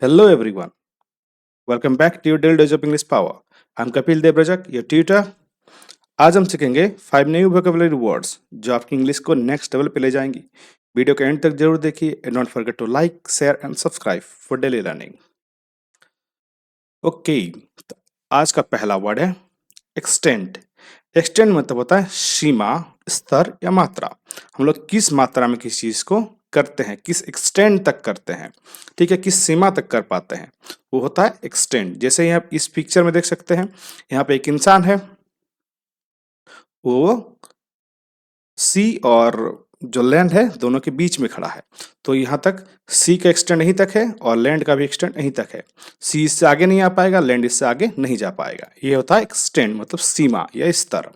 Hello everyone. Welcome back to your daily dose of English power. I'm Kapil Debrajak, your tutor. आज हम सीखेंगे 5 new vocabulary words जो आपकी English को next level पे ले जाएंगी। वीडियो के एंड तक जरूर देखिए and don't forget to like, share and subscribe for daily learning. Okay, तो आज का पहला वर्ड है एक्सटेंड। एक्सटेंड मतलब होता है सीमा, स्तर या मात्रा। हम लोग किस मात्रा में किसी चीज को करते हैं, किस एक्सटेंड तक करते हैं, ठीक है, किस सीमा तक कर पाते हैं, वो होता है एक्सटेंड। जैसे यहाँ इस पिक्चर में देख सकते हैं, यहाँ पे एक इंसान है, वो सी और जो लैंड है दोनों के बीच में खड़ा है। तो यहाँ तक सी का एक्सटेंड यहीं तक है और लैंड का भी एक्सटेंड यहीं तक है। सी इससे आगे नहीं आ पाएगा, लैंड इससे आगे नहीं जा पाएगा। ये होता है एक्सटेंड मतलब सीमा या स्तर।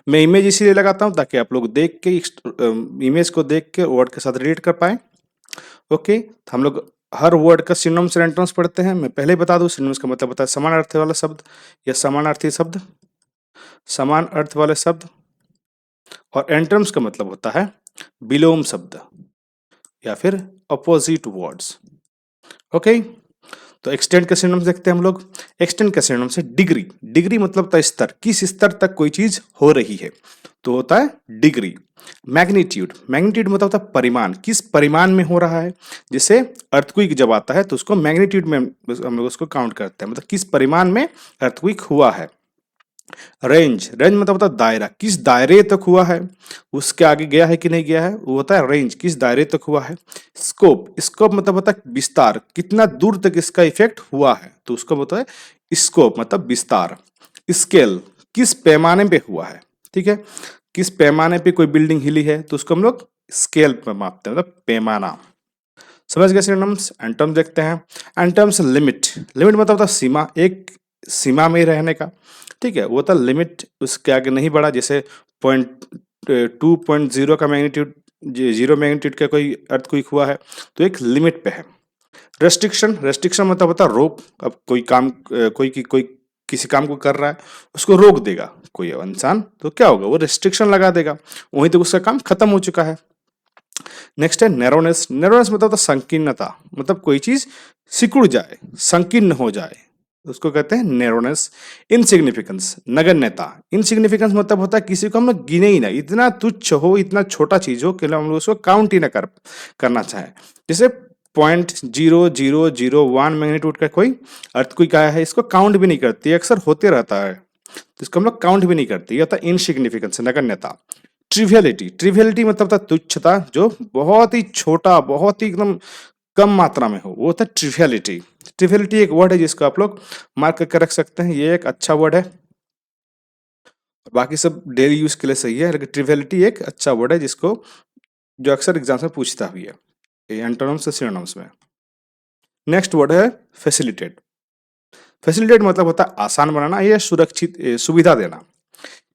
मैं इमेज इसीलिए लगाता हूँ ताकि आप लोग देख के इमेज को देख के वर्ड के साथ रिलेट कर पाए। ओके, तो हम लोग हर वर्ड का सिनोनिम्स और एंटोनिम्स पढ़ते हैं। मैं पहले ही बता दूं, सिनोनिम्स का मतलब होता है समान अर्थ वाला शब्द या समानार्थी शब्द, समान अर्थ वाले शब्द। और एंटोनिम्स का मतलब होता है विलोम शब्द या फिर अपोजिट वर्ड्स। ओके, तो एक्सटेंड का सिनोनिम्स देखते हैं हम लोग। एक्सटेंड का सिनोनिम्स है डिग्री। डिग्री मतलब होता है स्तर, किस स्तर तक कोई चीज हो रही है, तो होता है डिग्री। मैग्नीट्यूड, मैग्नीट्यूड मतलब होता है परिमाण, किस परिमाण में हो रहा है। जैसे अर्थक्वेक जब आता है तो उसको मैग्नीट्यूड में हम लोग उसको काउंट करते हैं, मतलब किस परिमाण में अर्थक्वेक हुआ है। रेंज, रेंज मतलब होता है दायरा, किस दायरे तक हुआ है, उसके आगे गया है कि नहीं गया है, वो होता है रेंज, किस दायरे तक हुआ है। स्कोप, स्कोप मतलब होता है विस्तार, कितना दूर तक इसका इफेक्ट हुआ है, तो उसको होता है स्कोप मतलब विस्तार। स्केल, किस पैमाने पे हुआ है, ठीक है, किस पैमाने पे कोई बिल्डिंग हिली है तो उसको हम लोग स्केल पे मापते हैं, मतलब पैमाना। समझ गए सिनोनिम्स। एंटोनिम्स देखते हैं। एंटोनिम्स लिमिट, लिमिट मतलब होता है सीमा, एक सीमा में ही रहने का, ठीक है, वो था लिमिट, उसके आगे नहीं बढ़ा। जैसे 2.0 का मैग्नीट्यूड, 0 मैग्नीट्यूड का कोई अर्थक्वेक हुआ है तो एक लिमिट पे है। रेस्ट्रिक्शन, रेस्ट्रिक्शन मतलब होता है रोक। अब कोई काम कोई किसी काम को कर रहा है, उसको रोक देगा कोई इंसान, तो क्या होगा, वो रेस्ट्रिक्शन लगा देगा, वहीं तक उसका काम खत्म हो चुका है। नेक्स्ट है नैरोनेस। नैरोनेस मतलब संकीर्णता, मतलब कोई चीज सिकुड़ जाए, संकीर्ण हो जाए, उसको कहते हैं नैरोनेस। इनसिग्निफिकेंस, नगण्यता। इनसिग्निफिकेंस मतलब होता है किसी को हम लोग गिने ही ना, इतना तुच्छ हो, इतना छोटा चीज हो कि हम लोग उसको काउंट ही ना करना चाहे। जैसे 0.0001 मैग्नीट्यूड का कोई अर्थक्वेक आया है, इसको काउंट भी नहीं करती, अक्सर होते रहता है, तो इसको हम लोग काउंट भी नहीं करते। यह होता है इनसिग्निफिकेंस, नगण्यता। ट्रिवियलिटी, ट्रिवियलिटी मतलब था तुच्छता, जो बहुत ही छोटा, बहुत ही एकदम कम मात्रा में हो, वो होता है ट्रिवियलिटी। ट्रिवियलिटी एक वर्ड है जिसको आप लोग मार्क करके रख सकते हैं, ये एक अच्छा वर्ड है। बाकी सब डेली यूज के लिए सही है, लेकिन ट्रिवियलिटी एक अच्छा वर्ड है जिसको जो अक्सर एग्जाम में पूछता भी है एंटोनिम्स से सिनोनिम्स में। नेक्स्ट वर्ड है फैसिलिटेट। फैसिलिटेट मतलब होता है आसान बनाना या सुरक्षित सुविधा देना,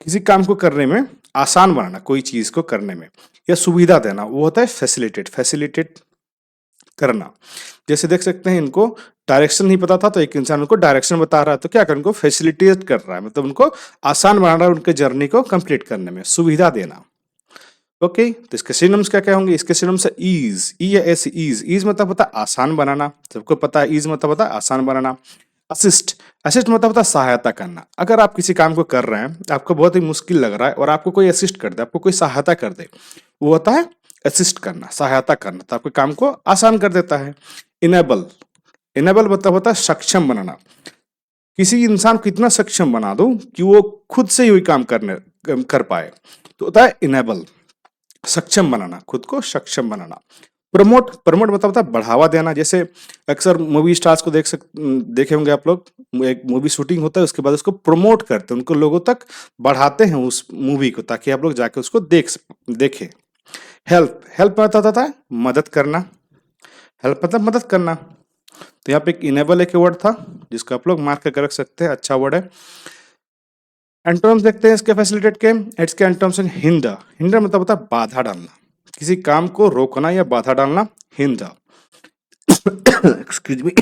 किसी काम को करने में आसान बनाना, कोई चीज को करने में या सुविधा देना, वो होता है फैसिलिटेट। फैसिलिटेट करना। जैसे देख सकते हैं, इनको डायरेक्शन नहीं पता था तो एक इंसान उनको डायरेक्शन बता रहा है, तो क्या कर उनको फैसिलिटेट कर रहा है, मतलब उनको आसान बना रहा है उनके जर्नी को कंप्लीट करने में, सुविधा देना। ओके, तो इसके सिनोनिम्स क्या क्या होंगे। इसके सिनोनिम्स है ईज, ई या एस, ईज। ईज मतलब होता है आसान बनाना, सबको पता है ईज मतलब होता है आसान बनाना। असिस्ट, असिस्ट मतलब होता है सहायता करना। अगर आप किसी काम को कर रहे हैं, आपको बहुत ही मुश्किल लग रहा है और आपको कोई असिस्ट कर दे, आपको कोई सहायता कर दे, वो होता है असिस्ट करना, सहायता करना, तो आपके काम को आसान कर देता है। इनेबल, इनेबल मतलब होता है सक्षम बनाना, किसी इंसान को इतना सक्षम बना दो कि वो खुद से ही वही काम कर पाए, तो होता है इनेबल, सक्षम बनाना, खुद को सक्षम बनाना। प्रमोट, प्रमोट मतलब होता है बढ़ावा देना। जैसे अक्सर मूवी स्टार्स को देखे होंगे आप लोग, एक मूवी शूटिंग होता है, उसके बाद उसको प्रमोट करते हैं, उनको लोगों तक बढ़ाते हैं उस मूवी को, ताकि आप लोग जाके उसको देखें। हेल्प, हेल्प मतलब होता है मदद करना, हेल्प मतलब मदद करना। तो यहाँ पे एक इनेबल एक वर्ड था जिसको आप लोग मार्क करके रख सकते हैं, अच्छा वर्ड है। एंटोनिम्स देखते हैं इसके फैसिलिटेट के। इसके एंटोनिम्स हैं हिंडर। हिंडर मतलब होता है बाधा डालना, किसी काम को रोकना या बाधा डालना, hinder. Excuse me.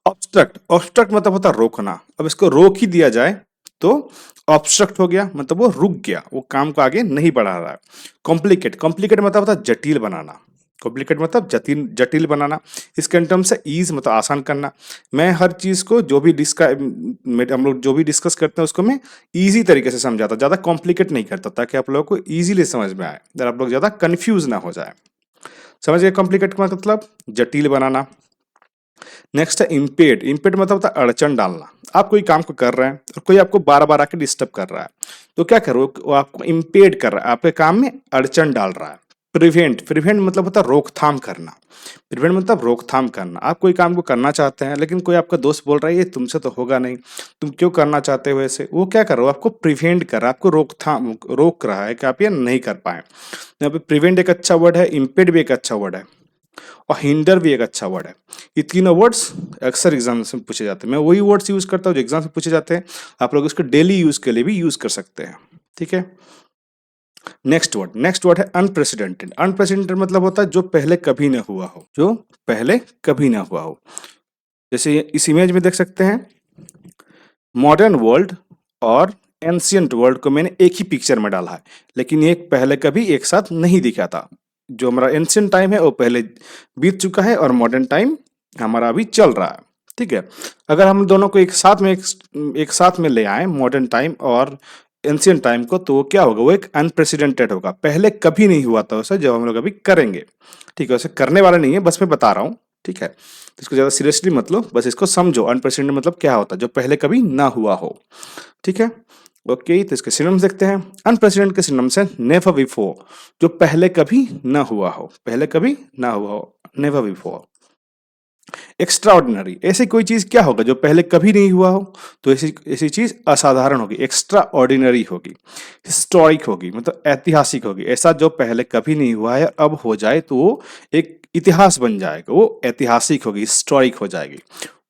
Obstruct, obstruct मतलब होता है रोकना, अब इसको रोक ही दिया जाए तो ऑब्स्ट्रक्ट हो गया, मतलब वो रुक गया, वो काम को आगे नहीं बढ़ा रहा है। कॉम्प्लिकेट, कॉम्प्लिकेट मतलब होता है जटिल बनाना, कॉम्प्लिकेट मतलब जटिल जटिल बनाना। इसके टर्म से ईज मतलब आसान करना। मैं हर चीज को जो भी हम लोग जो भी डिस्कस करते हैं उसको मैं इजी तरीके से समझाता, ज्यादा कॉम्प्लिकेट नहीं करता, ताकि आप लोगों को इजीली समझ में आए और आप लोग ज्यादा कंफ्यूज ना हो जाए। समझ गए कॉम्प्लिकेट का मतलब जटिल बनाना। नेक्स्ट है इम्पेड। इम्पेड मतलब होता है अड़चन डालना। आप कोई काम को कर रहे हैं और कोई आपको बार बार आके डिस्टर्ब कर रहा है, तो क्या करो, वो आपको इम्पेड कर रहा है, आपके काम में अड़चन डाल रहा है। प्रिवेंट, प्रिवेंट मतलब होता है रोकथाम करना। प्रिवेंट मतलब रोकथाम करना। आप कोई काम को करना चाहते हैं लेकिन कोई आपका दोस्त बोल रहा है ये तुमसे तो होगा नहीं, तुम क्यों करना चाहते हो ऐसे, वो क्या कर रहा हो, आपको प्रिवेंट कर रहा है, आपको रोकथाम रोक रहा है कि आप ये नहीं कर पाए। यहाँ पे प्रिवेंट एक अच्छा वर्ड है, इम्पेड भी एक अच्छा वर्ड है, और हिंडर भी एक अच्छा वर्ड है। ये तीनों वर्ड्स अक्सर एग्जाम से पूछे जाते हैं। मैं वही वर्ड्स यूज करता हूँ जो एग्जाम से पूछे जाते हैं। आप लोग इसको डेली यूज के लिए भी यूज कर सकते हैं। ठीक है। नेक्स्ट वर्ड है अनप्रेसिडेंटेड। अनप्रेसिडेंटेड मतलब होता है जो पहले कभी ना हुआ हो, जो पहले कभी ना हुआ हो। जैसे इस इमेज में देख सकते हैं, मॉडर्न वर्ल्ड और एंशियंट वर्ल्ड को मैंने एक ही पिक्चर में डाला है, लेकिन ये पहले कभी एक साथ नहीं दिखा था। जो हमारा एंशियंट टाइम है वो पहले बीत चुका है और मॉडर्न टाइम हमारा अभी चल रहा है। ठीक है। अगर हम दोनों को एक साथ में ले आए, मॉडर्न टाइम और एंशियंट टाइम को, तो वो क्या होगा, वो एक अनप्रेसिडेंटेड होगा, पहले कभी नहीं हुआ था वैसे जो हम लोग अभी करेंगे। ठीक है, वैसे करने वाला नहीं है, बस मैं बता रहा हूँ। ठीक है, तो इसको ज्यादा सीरियसली मत लो, बस इसको समझो अनप्रेसिडेंटेड मतलब क्या होता है, जो पहले कभी ना हुआ हो। ठीक है। ओके, तो इसके सिनोनिम्स देखते हैं। अनप्रेसिडेंट के सिनोनिम्स है नेवर बिफोर, जो पहले कभी ना हुआ हो, पहले कभी ना हुआ हो, नेवर बिफोर। एक्स्ट्रा, ऐसी कोई चीज क्या होगा जो पहले कभी नहीं हुआ हो, तो ऐसी ऐसी चीज असाधारण होगी, एक्स्ट्रा ऑर्डिनरी होगी। हिस्टोरिक होगी मतलब ऐतिहासिक होगी, ऐसा जो पहले कभी नहीं हुआ है अब हो जाए तो वो एक इतिहास बन जाएगा, वो ऐतिहासिक होगी, हिस्टोरिक हो जाएगी।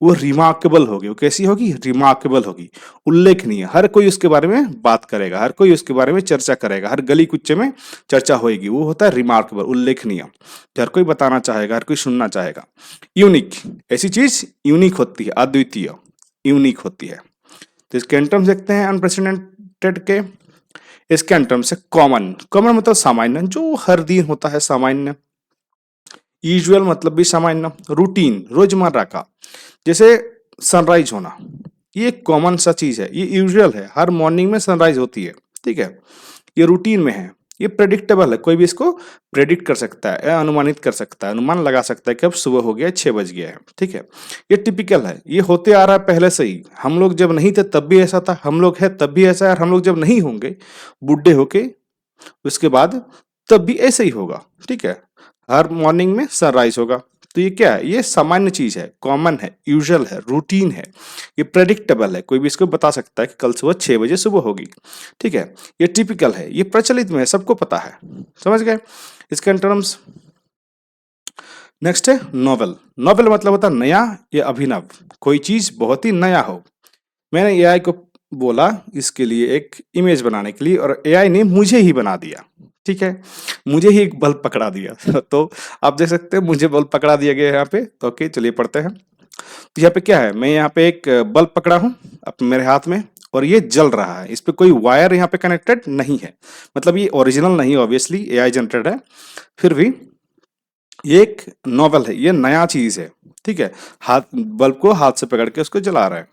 वो रिमार्केबल होगी, वो कैसी होगी, रिमार्केबल होगी, उल्लेखनीय, हर कोई उसके बारे में बात करेगा, हर कोई उसके बारे में चर्चा करेगा, हर गली कुच्चे में चर्चा होगी, वो होता है रिमार्केबल, उल्लेखनीय, जो हर कोई बताना चाहेगा, हर कोई सुनना चाहेगा। यूनिक, ऐसी चीज यूनिक होती है, अद्वितीय, यूनिक होती है। तो इसके टर्म्स देखते हैं अनप्रेसिडेंटेड के। इसके टर्म्स है कॉमन। कॉमन मतलब सामान्य, जो हर दिन होता है, सामान्य। यूजुअल मतलब भी सामान्य। रूटीन, रोजमर्रा का, जैसे सनराइज होना, ये एक कॉमन सा चीज है, ये यूजुअल है, हर मॉर्निंग में सनराइज होती है। ठीक है, ये रूटीन में है। ये प्रेडिक्टेबल है, कोई भी इसको प्रेडिक्ट कर सकता है या अनुमानित कर सकता है, अनुमान लगा सकता है कि अब सुबह हो गया, 6 बज गया है। ठीक है। ये टिपिकल है, ये होते आ रहा है पहले से ही, हम लोग जब नहीं थे तब भी ऐसा था, हम लोग है तब भी ऐसा है, और हम लोग जब नहीं होंगे बुढ़े होके उसके बाद तब भी ऐसे ही होगा। ठीक है, हर मॉर्निंग में सनराइज होगा। तो ये क्या है, ये सामान्य चीज है, कॉमन है, यूजुअल है, रूटीन है, ये प्रेडिक्टेबल है, कोई भी इसको बता सकता है कि कल सुबह 6 बजे सुबह होगी। ठीक है, ये टिपिकल है, ये प्रचलित में है, सबको पता है। समझ गए इसके टर्म्स। नेक्स्ट है नॉवेल। नॉवेल मतलब होता है नया या अभिनव, कोई चीज बहुत ही नया हो। मैंने एआई को बोला इसके लिए एक इमेज बनाने के लिए, और एआई ने मुझे ही बना दिया। ठीक है, मुझे ही एक बल्ब पकड़ा दिया तो आप देख सकते हैं मुझे बल्ब पकड़ा दिया गया है यहाँ पे। तो ओके, चलिए पढ़ते हैं। तो यहाँ पे क्या है, मैं यहाँ पे एक बल्ब पकड़ा हूँ अपने मेरे हाथ में, और ये जल रहा है, इस पे कोई वायर यहाँ पे कनेक्टेड नहीं है, मतलब ये ओरिजिनल नहीं, ऑब्वियसली एआई जनरेटेड है, फिर भी ये एक नॉवल है, ये नया चीज है। ठीक है, हाथ बल्ब को हाथ से पकड़ के उसको जला रहा है,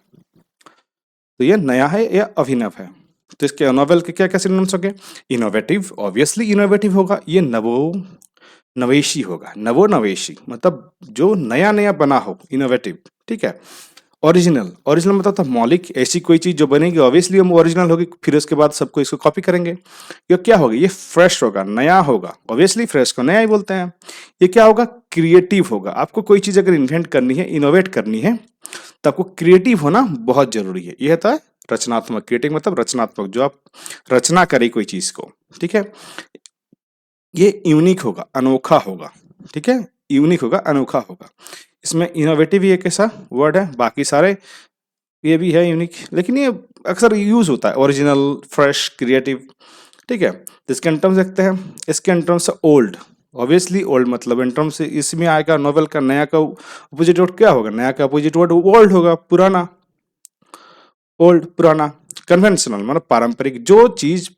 तो ये नया है या अभिनव है। तो इसके नोवेल के क्या क्या सिनोनिम्स हो गए। इनोवेटिव, ऑब्वियसली इनोवेटिव होगा, ये नवेशी होगा, नवेशी मतलब जो नया नया बना हो, इनोवेटिव। ठीक है। ओरिजिनल, ओरिजिनल मतलब था मौलिक, ऐसी कोई चीज जो बनेगी ऑब्वियसली हम ओरिजिनल होगी, फिर उसके बाद सबको इसको कॉपी करेंगे। ये क्या होगा, ये फ्रेश होगा, नया होगा, ऑब्वियसली फ्रेश को नया ही बोलते हैं। ये क्या होगा, क्रिएटिव होगा। आपको कोई चीज अगर इन्वेंट करनी है, इनोवेट करनी है, तो आपको क्रिएटिव होना बहुत जरूरी है। यह होता है रचनात्मक, क्रिएटिव मतलब रचनात्मक, जो आप रचना करें कोई चीज को। ठीक है। ये यूनिक होगा, अनोखा होगा। ठीक है, यूनिक होगा, अनोखा होगा। इसमें इनोवेटिव ही एक ऐसा वर्ड है, बाकी सारे ये भी है यूनिक, लेकिन ये अक्सर यूज होता है, ओरिजिनल, फ्रेश, क्रिएटिव। ठीक है, तो इसके टर्म्स देखते हैं। इसके टर्म्स ओल्ड, ऑब्वियसली ओल्ड मतलब इन टर्म्स इसमें आएगा नोवेल का, नया का अपोजिट वर्ड क्या होगा, नया का अपोजिट वर्ड ओल्ड होगा, पुराना, ओल्ड पुराना। कन्वेंशनल मतलब पारंपरिक, जो चीज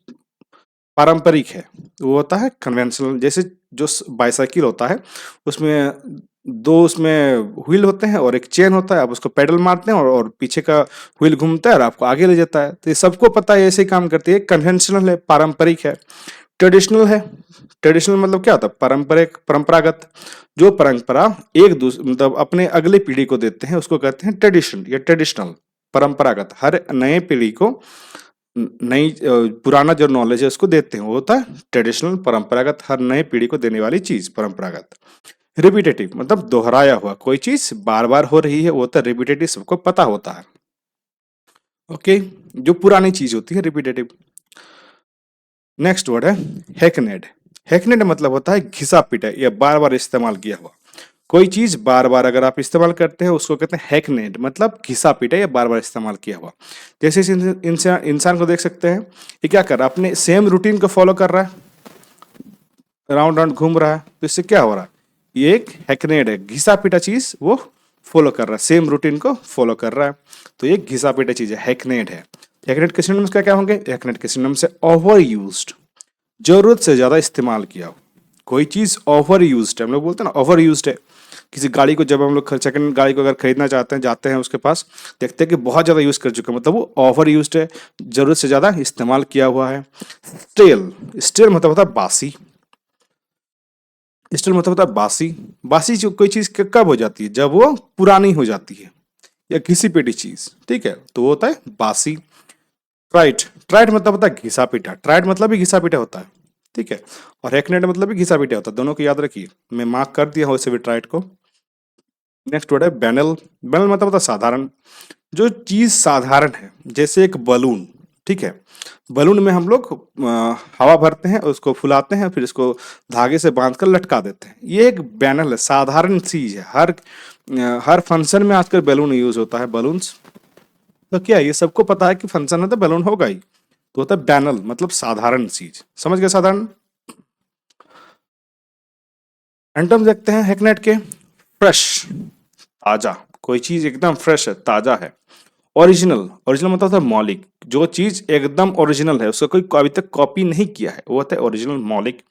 पारंपरिक है वो होता है कन्वेंशनल। जैसे जो बाइसाइकिल होता है उसमें दो उसमें व्हील होते हैं और एक चेन होता है, आप उसको पेडल मारते हैं और पीछे का व्हील घूमता है और आपको आगे ले जाता है। तो ये सबको पता है ऐसे ही काम करती है। कन्वेंशनल है, पारंपरिक है। ट्रेडिशनल है, ट्रेडिशनल मतलब क्या होता है? पारंपरिक, परंपरागत। जो परंपरा एक दूसरे मतलब अपने अगले पीढ़ी को देते हैं उसको कहते हैं ट्रेडिशन या ट्रेडिशनल, परंपरागत। हर नए पीढ़ी को नई पुराना जो नॉलेज है उसको देते हैं, वो होता है ट्रेडिशनल, परंपरागत। हर नए पीढ़ी को देने वाली चीज परंपरागत। रिपीटेटिव मतलब दोहराया हुआ, कोई चीज बार बार हो रही है वो होता है रिपीटेटिव, सबको पता होता है। ओके, जो पुरानी चीज होती है रिपीटेटिव। नेक्स्ट वर्ड है हैकनेड। हैकनेड मतलब होता है घिसा पिटा या बार बार इस्तेमाल किया हुआ। कोई चीज बार बार अगर आप इस्तेमाल करते हैं उसको कहते हैं हैकनेड, मतलब घिसा पिटा या बार बार इस्तेमाल किया हुआ। जैसे इस इंसान को देख सकते हैं, ये क्या कर रहा है? अपने सेम रूटीन को फॉलो कर रहा है, राउंड राउंड घूम रहा है। तो इससे क्या हो रहा है? ये एक हैकनेड है, घिसा पिटा चीज वो फॉलो कर रहा है, सेम रूटीन को फॉलो कर रहा है। तो ये घिसा पिटा चीज है, हैकनेड है। हैकनेड के सिनोनिम्स क्या क्या होंगे? हैकनेड के सिनोनिम्स से ओवर यूज्ड, जरूरत से ज्यादा इस्तेमाल किया हो। कोई चीज ओवर यूज्ड है, हम लोग बोलते हैं ना ओवर यूज्ड है। किसी गाड़ी को जब हम लोग सेकंड गाड़ी को अगर खरीदना चाहते हैं, जाते हैं उसके पास, देखते हैं कि बहुत ज्यादा यूज कर चुके हैं, मतलब वो ओवर यूज्ड है, जरूरत से ज्यादा इस्तेमाल किया हुआ है। स्टेल, स्टेल मतलब होता है बासी। स्टेल मतलब होता है बासी। बासी जो कोई चीज कब हो जाती है? जब वो पुरानी हो जाती है या घिसी पिटी चीज, ठीक है, तो वो होता है बासी। ट्राइट, ट्राइट मतलब होता है घिसा पिटा, ट्राइट मतलब भी घिसा पिटा होता है, ठीक है। और हैकनेड मतलब भी घिसा पिटा होता है, दोनों को याद रखिए। मैं मार्क कर दिया हूं वैसे भी ट्राइट को। नेक्स्ट वर्ड है बैनल। बैनल मतलब होता है साधारण। जो चीज साधारण है, जैसे एक बलून, ठीक है। बलून में हम लोग हवा भरते हैं, उसको फुलाते हैं, फिर इसको धागे से बांधकर लटका देते हैं। ये एक बैनल है, साधारण चीज है। हर फंक्शन में आजकल बैलून यूज होता है, बलून्स। तो क्या है? ये सबको पता है कि फंक्शन है तो बैलून होगा ही। तो होता है बैनल मतलब साधारण चीज। समझ गए? साधारण। एंटम्स देखते हैं हैकनेट के। फ्रेश, ताजा, कोई चीज एकदम फ्रेश है, ताजा है। ओरिजिनल, ओरिजिनल मतलब होता है मौलिक। जो चीज एकदम ओरिजिनल है, उसका कोई अभी तक कॉपी नहीं किया है, वो होता है ओरिजिनल, मौलिक।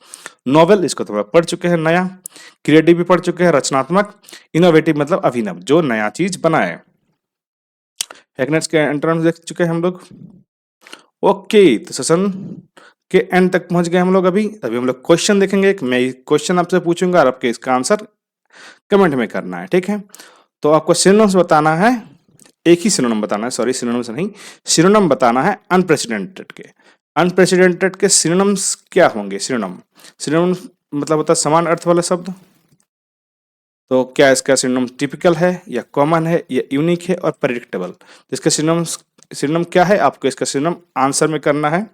नॉवेल, इसको थोड़ा पढ़ चुके हैं, नया। क्रिएटिव भी पढ़ चुके हैं, रचनात्मक। इनोवेटिव मतलब अभिनव, जो नया चीज बनाए। हैकनेट्स के एंटम्स देख चुके हैं हम लोग। ओके, तो सेशन के एंड तक पहुंच गए हम लोग। अभी अभी हम लोग क्वेश्चन देखेंगे। मैं क्वेश्चन आपसे पूछूंगा और आपके इसका आंसर कमेंट में करना है, ठीक है। तो आपको सिनोनिम्स बताना है, एक ही सिनोनिम बताना है, सॉरी सिनोनिम्स नहीं, सिनोनिम बताना है अनप्रेसिडेंटेड के। अनप्रेसिडेंटेड के सिनोनिम्स क्या होंगे? सिनोनिम, सिनोनिम मतलब होता है समान अर्थ वाला शब्द। तो क्या इसका सिनोनिम टिपिकल है या कॉमन है या यूनिक है और प्रेडिक्टेबल? इसका सिनोनिम क्या है? आपको इसका सिनोनिम आंसर में करना है।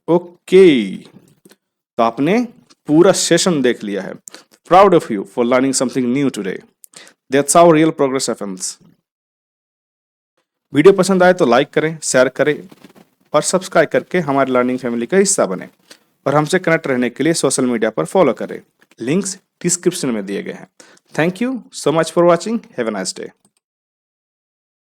ओके, तो आपने पूरा सेशन देख लिया है। Proud of you for learning something new today. That's how real progress happens. Video पसंद आए तो लाइक करें, शेयर करें और सब्सक्राइब करके हमारे लर्निंग फैमिली का हिस्सा बने। और हमसे कनेक्ट रहने के लिए सोशल मीडिया पर फॉलो करें, लिंक्स डिस्क्रिप्शन में दिए गए हैं। Thank you so much for watching. Have a nice day.